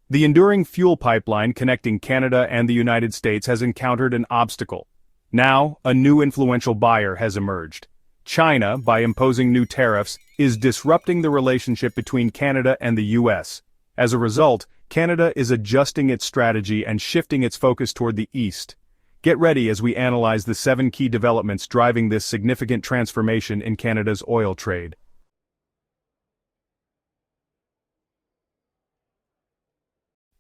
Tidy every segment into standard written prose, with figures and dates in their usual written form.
The enduring fuel pipeline connecting Canada and the United States has encountered an obstacle. Now, a new influential buyer has emerged. China, by imposing new tariffs, is disrupting the relationship between Canada and the US. As a result, Canada is adjusting its strategy and shifting its focus toward the east. Get ready as we analyze the 7 key developments driving this significant transformation in Canada's oil trade.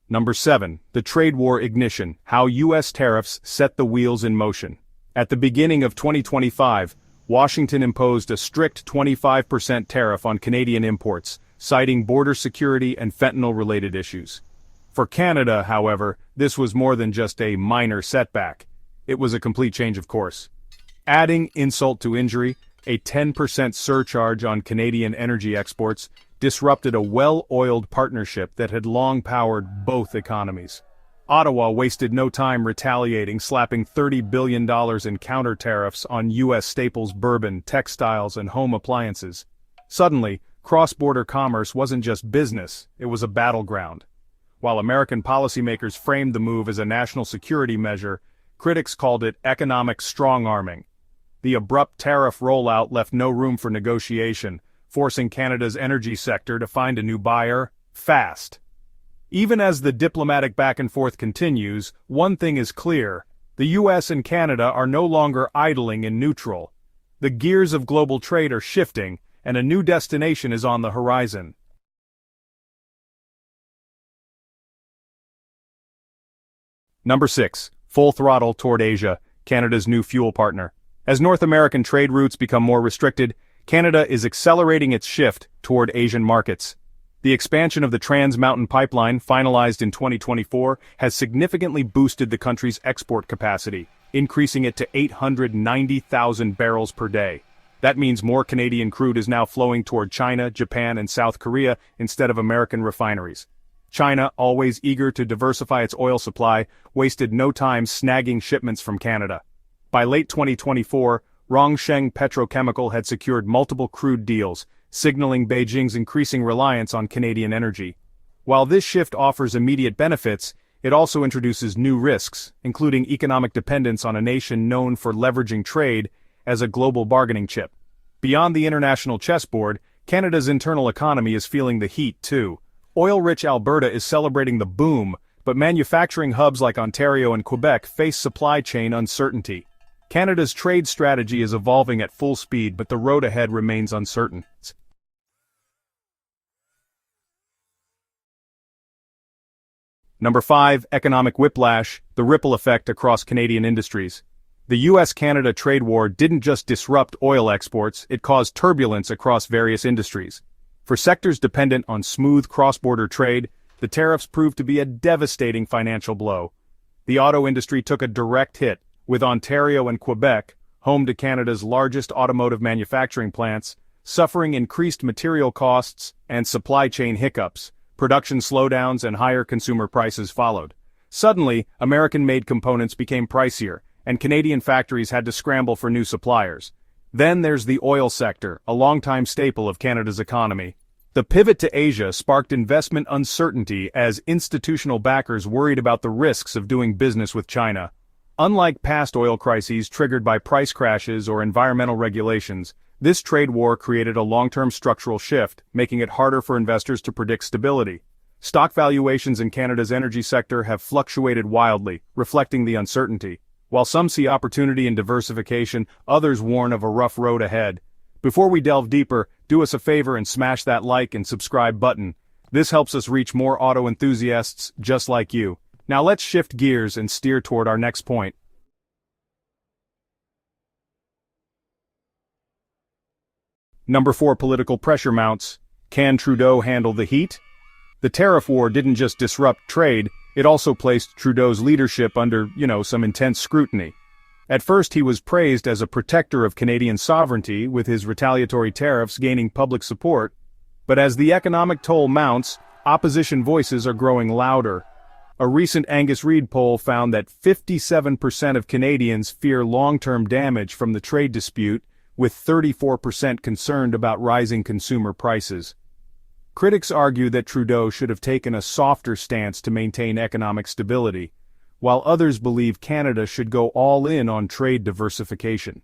Number 7. The Trade War Ignition: How U.S. Tariffs Set the Wheels in Motion. At the beginning of 2025, Washington imposed a strict 25% tariff on Canadian imports, citing border security and fentanyl-related issues. For Canada, however, this was more than just a minor setback. It was a complete change of course. Adding insult to injury, a 10% surcharge on Canadian energy exports disrupted a well-oiled partnership that had long powered both economies. Ottawa wasted no time retaliating, slapping $30 billion in counter-tariffs on U.S. staples, bourbon, textiles, and home appliances. Suddenly, cross-border commerce wasn't just business, it was a battleground. While American policymakers framed the move as a national security measure, critics called it economic strong-arming. The abrupt tariff rollout left no room for negotiation, forcing Canada's energy sector to find a new buyer, fast. Even as the diplomatic back-and-forth continues, one thing is clear: the US and Canada are no longer idling in neutral. The gears of global trade are shifting, and a new destination is on the horizon. Number 6. Full throttle toward Asia, Canada's new fuel partner. As North American trade routes become more restricted, Canada is accelerating its shift toward Asian markets. The expansion of the Trans Mountain Pipeline, finalized in 2024, has significantly boosted the country's export capacity, increasing it to 890,000 barrels per day. That means more Canadian crude is now flowing toward China, Japan, and South Korea instead of American refineries. China, always eager to diversify its oil supply, wasted no time snagging shipments from Canada. By late 2024, Rongsheng Petrochemical had secured multiple crude deals, signaling Beijing's increasing reliance on Canadian energy. While this shift offers immediate benefits, it also introduces new risks, including economic dependence on a nation known for leveraging trade as a global bargaining chip. Beyond the international chessboard, Canada's internal economy is feeling the heat too. Oil-rich Alberta is celebrating the boom, but manufacturing hubs like Ontario and Quebec face supply chain uncertainty. Canada's trade strategy is evolving at full speed, but the road ahead remains uncertain. Number 5. Economic whiplash: the ripple effect across Canadian industries. The US-Canada trade war didn't just disrupt oil exports, it caused turbulence across various industries. For sectors dependent on smooth cross-border trade, the tariffs proved to be a devastating financial blow. The auto industry took a direct hit, with Ontario and Quebec, home to Canada's largest automotive manufacturing plants, suffering increased material costs and supply chain hiccups. Production slowdowns and higher consumer prices followed. Suddenly, American-made components became pricier, and Canadian factories had to scramble for new suppliers. Then there's the oil sector, a longtime staple of Canada's economy. The pivot to Asia sparked investment uncertainty as institutional backers worried about the risks of doing business with China. Unlike past oil crises triggered by price crashes or environmental regulations, this trade war created a long-term structural shift, making it harder for investors to predict stability. Stock valuations in Canada's energy sector have fluctuated wildly, reflecting the uncertainty. While some see opportunity in diversification, others warn of a rough road ahead. Before we delve deeper, do us a favor and smash that like and subscribe button. This helps us reach more auto enthusiasts just like you. Now let's shift gears and steer toward our next point. Number 4. Political pressure mounts. Can Trudeau handle the heat? The tariff war didn't just disrupt trade, it also placed Trudeau's leadership under, some intense scrutiny. At first he was praised as a protector of Canadian sovereignty, with his retaliatory tariffs gaining public support. But as the economic toll mounts, opposition voices are growing louder. A recent Angus Reid poll found that 57% of Canadians fear long-term damage from the trade dispute, with 34% concerned about rising consumer prices. Critics argue that Trudeau should have taken a softer stance to maintain economic stability, while others believe Canada should go all in on trade diversification.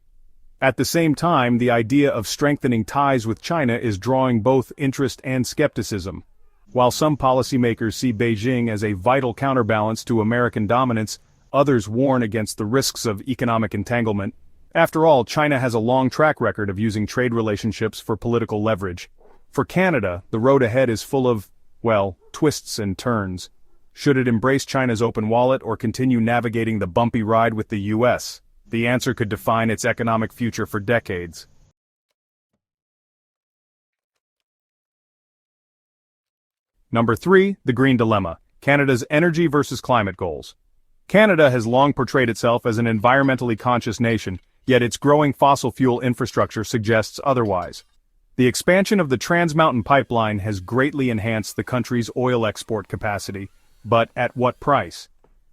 At the same time, the idea of strengthening ties with China is drawing both interest and skepticism. While some policymakers see Beijing as a vital counterbalance to American dominance, others warn against the risks of economic entanglement. After all, China has a long track record of using trade relationships for political leverage. For Canada, the road ahead is full of, well, twists and turns. Should it embrace China's open wallet or continue navigating the bumpy ride with the US? The answer could define its economic future for decades. Number 3, the Green Dilemma, Canada's energy versus climate goals. Canada has long portrayed itself as an environmentally conscious nation, yet its growing fossil fuel infrastructure suggests otherwise. The expansion of the Trans Mountain Pipeline has greatly enhanced the country's oil export capacity, but at what price?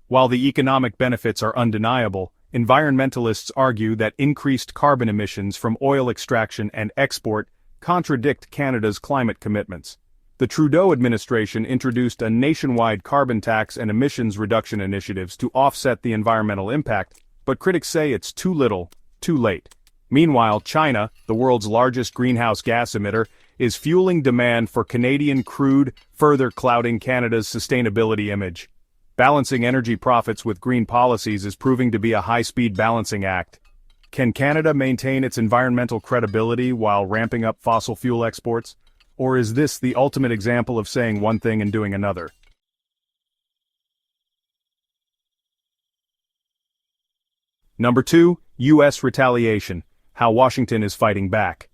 While the economic benefits are undeniable, environmentalists argue that increased carbon emissions from oil extraction and export contradict Canada's climate commitments. The Trudeau administration introduced a nationwide carbon tax and emissions reduction initiatives to offset the environmental impact, but critics say it's too little, too late. Meanwhile, China, the world's largest greenhouse gas emitter, is fueling demand for Canadian crude, further clouding Canada's sustainability image. Balancing energy profits with green policies is proving to be a high-speed balancing act. Can Canada maintain its environmental credibility while ramping up fossil fuel exports? Or is this the ultimate example of saying one thing and doing another? Number 2, U.S. retaliation, how Washington is fighting back.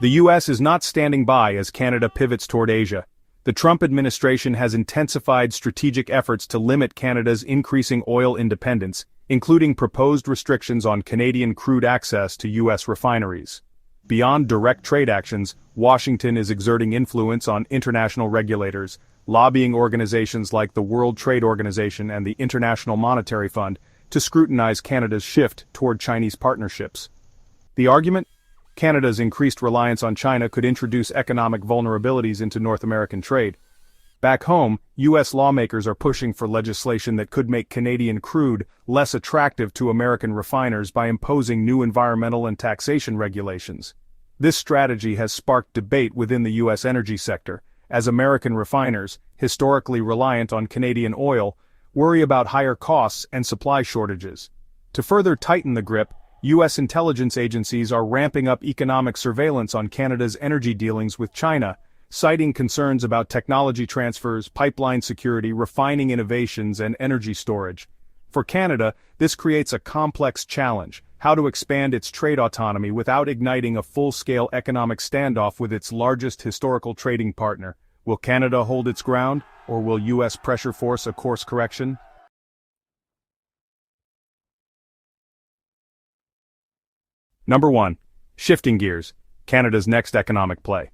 The U.S. is not standing by as Canada pivots toward Asia. The Trump administration has intensified strategic efforts to limit Canada's increasing oil independence, including proposed restrictions on Canadian crude access to U.S. refineries. Beyond direct trade actions, Washington is exerting influence on international regulators, lobbying organizations like the World Trade Organization and the International Monetary Fund to scrutinize Canada's shift toward Chinese partnerships. The argument? Canada's increased reliance on China could introduce economic vulnerabilities into North American trade. Back home, U.S. lawmakers are pushing for legislation that could make Canadian crude less attractive to American refiners by imposing new environmental and taxation regulations. This strategy has sparked debate within the U.S. energy sector, as American refiners, historically reliant on Canadian oil, worry about higher costs and supply shortages. To further tighten the grip, U.S. intelligence agencies are ramping up economic surveillance on Canada's energy dealings with China, citing concerns about technology transfers, pipeline security, refining innovations, and energy storage. For Canada, this creates a complex challenge: how to expand its trade autonomy without igniting a full-scale economic standoff with its largest historical trading partner. Will Canada hold its ground, or will U.S. pressure force a course correction? Number 1. Shifting gears, Canada's next economic play.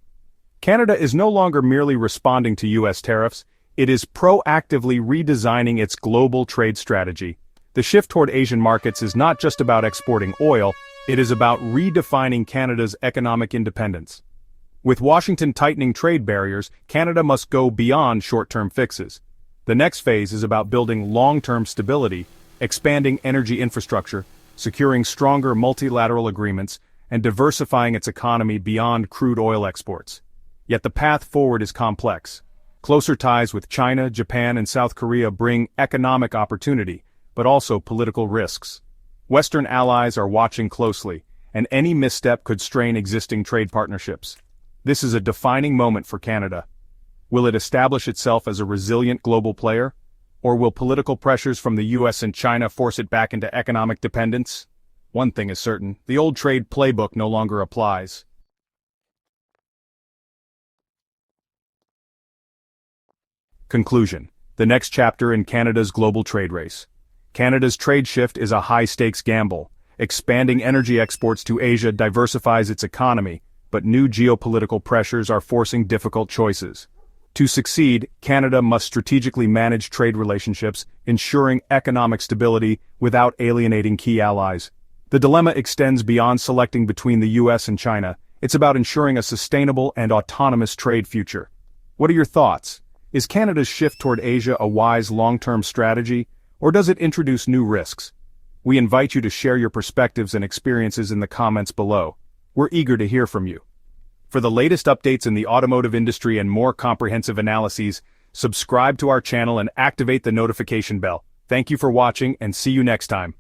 Canada is no longer merely responding to U.S. tariffs, it is proactively redesigning its global trade strategy. The shift toward Asian markets is not just about exporting oil, it is about redefining Canada's economic independence. With Washington tightening trade barriers, Canada must go beyond short-term fixes. The next phase is about building long-term stability, expanding energy infrastructure, securing stronger multilateral agreements, and diversifying its economy beyond crude oil exports. Yet the path forward is complex. Closer ties with China, Japan, and South Korea bring economic opportunity, but also political risks. Western allies are watching closely, and any misstep could strain existing trade partnerships. This is a defining moment for Canada. Will it establish itself as a resilient global player? Or will political pressures from the US and China force it back into economic dependence? One thing is certain, the old trade playbook no longer applies. Conclusion: the next chapter in Canada's global trade race. Canada's trade shift is a high-stakes gamble. Expanding energy exports to Asia diversifies its economy, but new geopolitical pressures are forcing difficult choices. To succeed, Canada must strategically manage trade relationships, ensuring economic stability without alienating key allies. The dilemma extends beyond selecting between the US and China. It's about ensuring a sustainable and autonomous trade future. What are your thoughts? Is Canada's shift toward Asia a wise long-term strategy, or does it introduce new risks? We invite you to share your perspectives and experiences in the comments below. We're eager to hear from you. For the latest updates in the automotive industry and more comprehensive analyses, subscribe to our channel and activate the notification bell. Thank you for watching and see you next time.